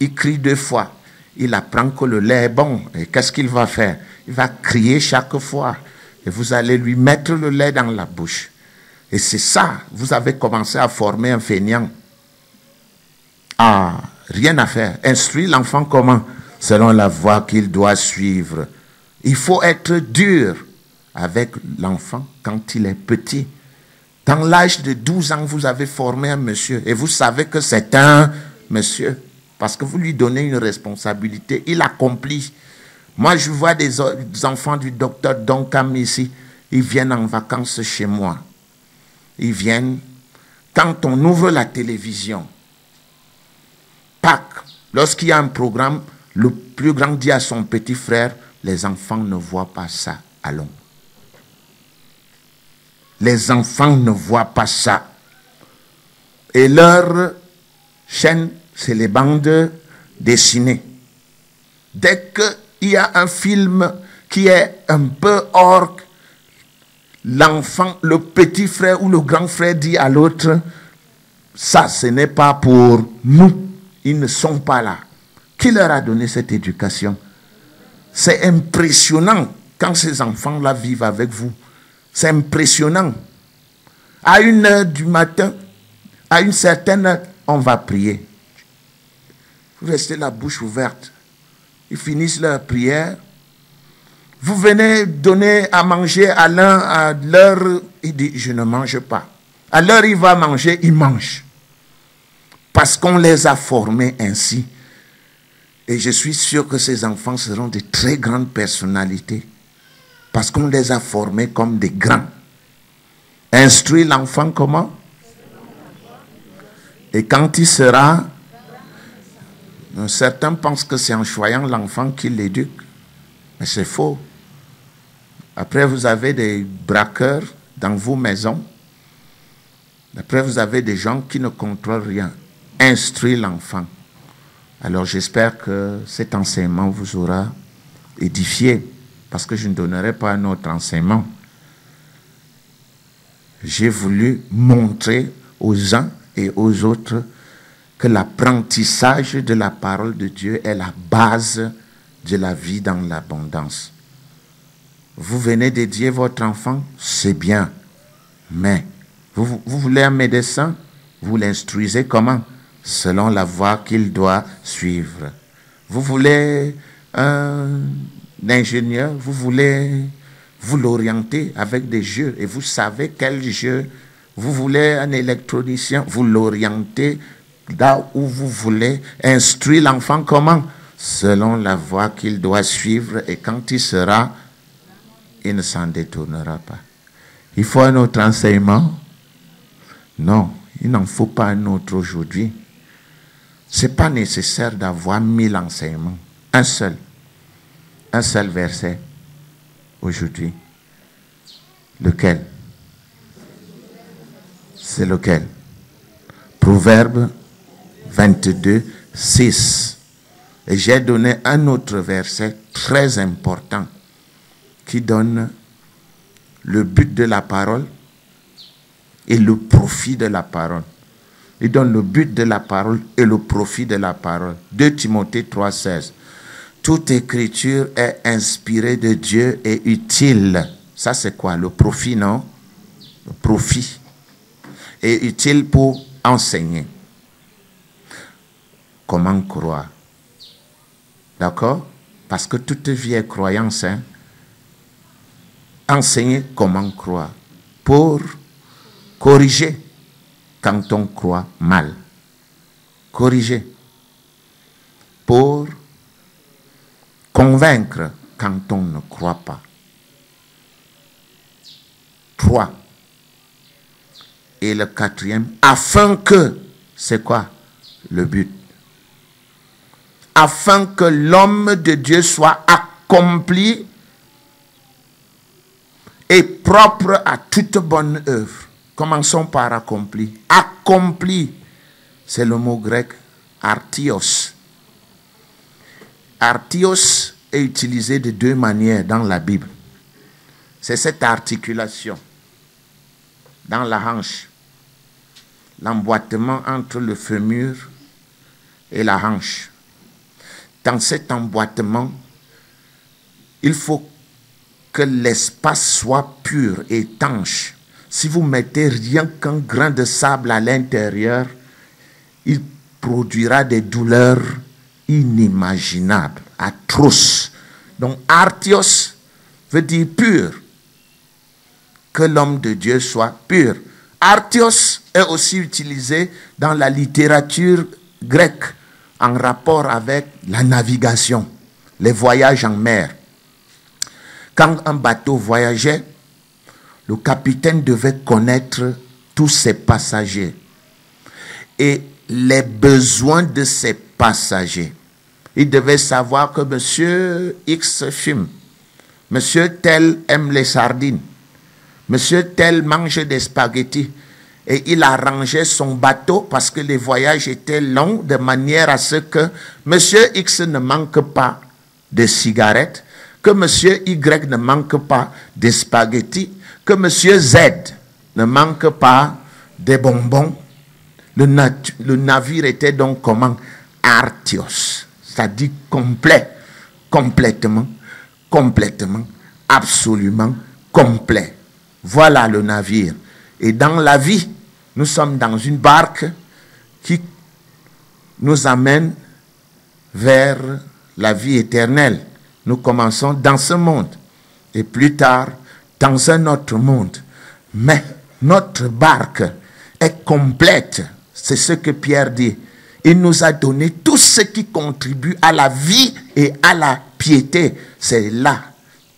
il crie 2 fois, il apprend que le lait est bon. Et qu'est-ce qu'il va faire? Il va crier chaque fois. Et vous allez lui mettre le lait dans la bouche. Et c'est ça, vous avez commencé à former un feignant. Ah, rien à faire. Instruire l'enfant comment? Selon la voie qu'il doit suivre. Il faut être dur avec l'enfant quand il est petit. Dans l'âge de 12 ans, vous avez formé un monsieur et vous savez que c'est un monsieur parce que vous lui donnez une responsabilité. Il accomplit. Moi, je vois des enfants du docteur Donkam ici. Ils viennent en vacances chez moi. Ils viennent. Quand on ouvre la télévision, Pâques, lorsqu'il y a un programme, le plus grand dit à son petit frère, les enfants ne voient pas ça. Allons. Les enfants ne voient pas ça. Et leur chaîne, c'est les bandes dessinées. Dès qu'il y a un film qui est un peu hors, l'enfant, le petit frère ou le grand frère dit à l'autre, ça, ce n'est pas pour nous. Ils ne sont pas là. Qui leur a donné cette éducation? C'est impressionnant quand ces enfants-là vivent avec vous. C'est impressionnant. À 1h du matin, à une certaine heure, on va prier. Vous restez la bouche ouverte. Ils finissent leur prière. Vous venez donner à manger à l'un, à l'heure, il dit, je ne mange pas. À l'heure, il va manger, il mange. Parce qu'on les a formés ainsi. Et je suis sûr que ces enfants seront de très grandes personnalités. Parce qu'on les a formés comme des grands. Instruire l'enfant comment? Et quand il sera... Certains pensent que c'est en choyant l'enfant qu'il l'éduque. Mais c'est faux. Après, vous avez des braqueurs dans vos maisons. Après, vous avez des gens qui ne contrôlent rien. Instruire l'enfant. Alors, j'espère que cet enseignement vous aura édifié. Parce que je ne donnerai pas un autre enseignement. J'ai voulu montrer aux uns et aux autres que l'apprentissage de la parole de Dieu est la base de la vie dans l'abondance. Vous venez dédier votre enfant, c'est bien. Mais vous voulez un médecin, vous l'instruisez comment? Selon la voie qu'il doit suivre. Vous voulez un ingénieur, vous voulez vous l'orienter avec des jeux et vous savez quel jeu. Vous voulez un électronicien, vous l'orientez là où vous voulez. Instruire l'enfant comment? Selon la voie qu'il doit suivre et quand il sera, il ne s'en détournera pas. Il faut un autre enseignement? Non, il n'en faut pas un autre aujourd'hui. Ce n'est pas nécessaire d'avoir 1000 enseignements. Un seul verset aujourd'hui. Lequel? C'est lequel? Proverbe 22, 6. Et j'ai donné un autre verset très important qui donne le but de la parole et le profit de la parole. Il donne le but de la parole et le profit de la parole. 2 Timothée 3, 16. Toute écriture est inspirée de Dieu et utile. Ça c'est quoi? Le profit, non? Le profit. Et utile pour enseigner. Comment croire? D'accord? Parce que toute vie est croyance. Hein? Enseigner comment croire. Pour corriger quand on croit mal. Corriger. Pour convaincre quand on ne croit pas. 3. Et le 4e, afin que, c'est quoi le but? Afin que l'homme de Dieu soit accompli et propre à toute bonne œuvre. Commençons par accompli. Accompli, c'est le mot grec artios. Artios est utilisé de 2 manières dans la Bible. C'est cette articulation dans la hanche. l'emboîtement entre le fémur et la hanche. Dans cet emboîtement, il faut que l'espace soit pur, étanche. Si vous mettez rien qu'un grain de sable à l'intérieur, il produira des douleurs inimaginables, atroces. Donc, artios veut dire pur. Que l'homme de Dieu soit pur. Artios est aussi utilisé dans la littérature grecque en rapport avec la navigation, les voyages en mer. Quand un bateau voyageait, le capitaine devait connaître tous ses passagers et les besoins de ses passagers. Il devait savoir que monsieur X fume, monsieur tel aime les sardines, monsieur tel mange des spaghettis. Et il arrangeait son bateau parce que les voyages étaient longs de manière à ce que monsieur X ne manque pas de cigarettes, que monsieur Y ne manque pas de spaghettis, que monsieur Z ne manque pas de bonbons. Le navire était donc comment? Artios, c'est-à-dire complet, complètement, absolument complet. Voilà le navire. Et dans la vie, nous sommes dans une barque qui nous amène vers la vie éternelle. Nous commençons dans ce monde et plus tard dans un autre monde. Mais notre barque est complète. C'est ce que Pierre dit. Il nous a donné tout ce qui contribue à la vie et à la piété. C'est là,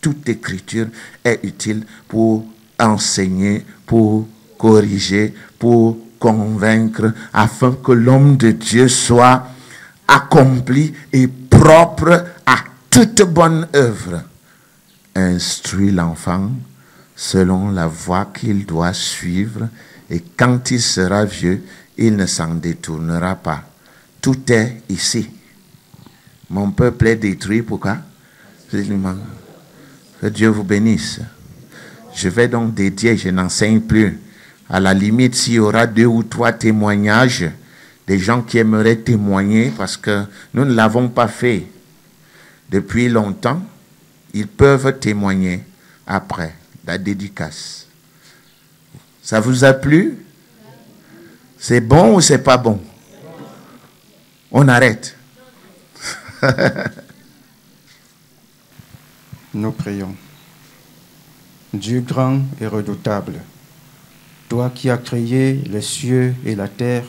toute écriture est utile pour enseigner, pour corriger, pour convaincre, afin que l'homme de Dieu soit accompli et propre à toute bonne œuvre. Instruis l'enfant selon la voie qu'il doit suivre, et quand il sera vieux, il ne s'en détournera pas. Tout est ici. Mon peuple est détruit, pourquoi? Que Dieu vous bénisse. Je vais donc dédier, je n'enseigne plus. À la limite, s'il y aura 2 ou 3 témoignages, des gens qui aimeraient témoigner, parce que nous ne l'avons pas fait depuis longtemps, ils peuvent témoigner après la dédicace. Ça vous a plu? C'est bon ou c'est pas bon? On arrête. Nous prions. Dieu grand et redoutable, toi qui as créé les cieux et la terre,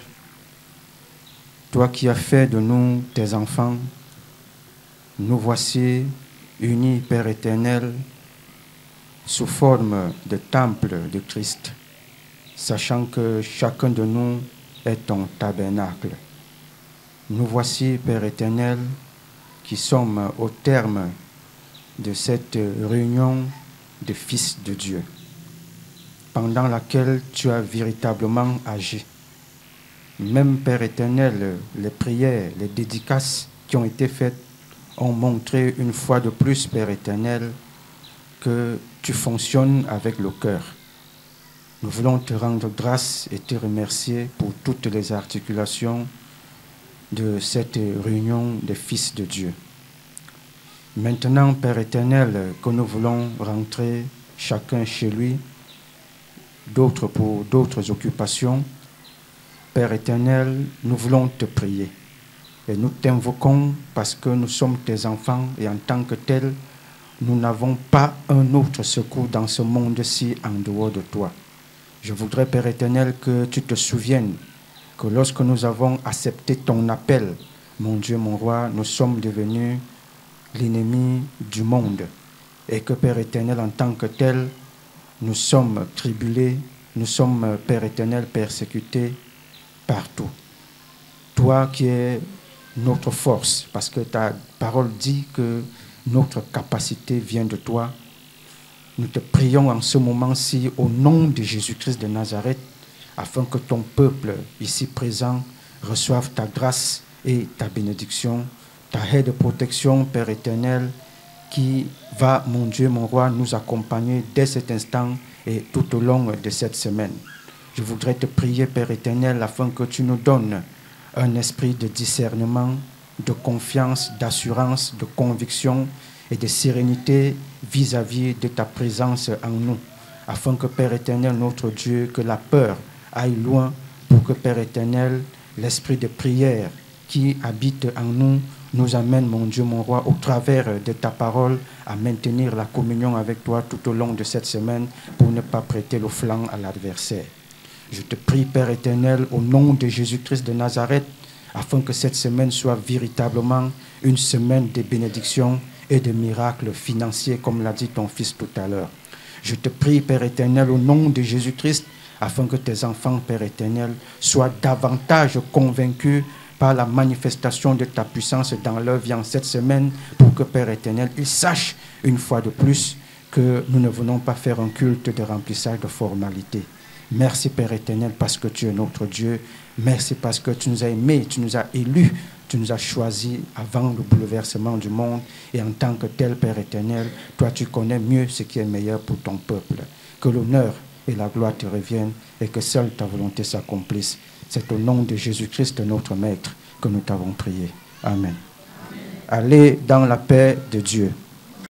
toi qui as fait de nous tes enfants, nous voici unis, Père éternel, sous forme de temple de Christ, sachant que chacun de nous est ton tabernacle. Nous voici, Père éternel, qui sommes au terme de cette réunion de fils de Dieu, pendant laquelle tu as véritablement agi. Même, Père éternel, les prières, les dédicaces qui ont été faites ont montré une fois de plus, Père éternel, que tu fonctionnes avec le cœur. Nous voulons te rendre grâce et te remercier pour toutes les articulations de cette réunion des fils de Dieu. Maintenant, Père éternel, que nous voulons rentrer chacun chez lui, d'autres pour d'autres occupations, Père éternel, nous voulons te prier. Et nous t'invoquons parce que nous sommes tes enfants et en tant que tels, nous n'avons pas un autre secours dans ce monde-ci en dehors de toi. Je voudrais, Père éternel, que tu te souviennes que lorsque nous avons accepté ton appel, mon Dieu, mon roi, nous sommes devenus l'ennemi du monde. Et que, Père éternel, en tant que tel, nous sommes tribulés, nous sommes, Père éternel, persécutés partout. Toi qui es notre force, parce que ta parole dit que notre capacité vient de toi. Nous te prions en ce moment-ci au nom de Jésus-Christ de Nazareth, afin que ton peuple ici présent reçoive ta grâce et ta bénédiction, ta aide de protection, Père éternel, qui va, mon Dieu, mon roi, nous accompagner dès cet instant et tout au long de cette semaine. Je voudrais te prier, Père éternel, afin que tu nous donnes un esprit de discernement, de confiance, d'assurance, de conviction et de sérénité vis-à-vis de ta présence en nous. Afin que, Père éternel, notre Dieu, que la peur aille loin, pour que, Père éternel, l'esprit de prière qui habite en nous nous amène, mon Dieu, mon roi, au travers de ta parole, à maintenir la communion avec toi tout au long de cette semaine pour ne pas prêter le flanc à l'adversaire. Je te prie, Père éternel, au nom de Jésus-Christ de Nazareth, afin que cette semaine soit véritablement une semaine de bénédiction et de miracles financiers, comme l'a dit ton Fils tout à l'heure. Je te prie, Père éternel, au nom de Jésus-Christ, afin que tes enfants, Père éternel, soient davantage convaincus par la manifestation de ta puissance dans leur vie en cette semaine, pour que, Père éternel, ils sachent une fois de plus que nous ne venons pas faire un culte de remplissage de formalités. Merci, Père éternel, parce que tu es notre Dieu. Merci parce que tu nous as aimés, tu nous as élus, tu nous as choisis avant le bouleversement du monde. Et en tant que tel, Père éternel, toi, tu connais mieux ce qui est meilleur pour ton peuple. Que l'honneur et la gloire te reviennent et que seule ta volonté s'accomplisse. C'est au nom de Jésus-Christ, notre Maître, que nous t'avons prié. Amen. Allez dans la paix de Dieu.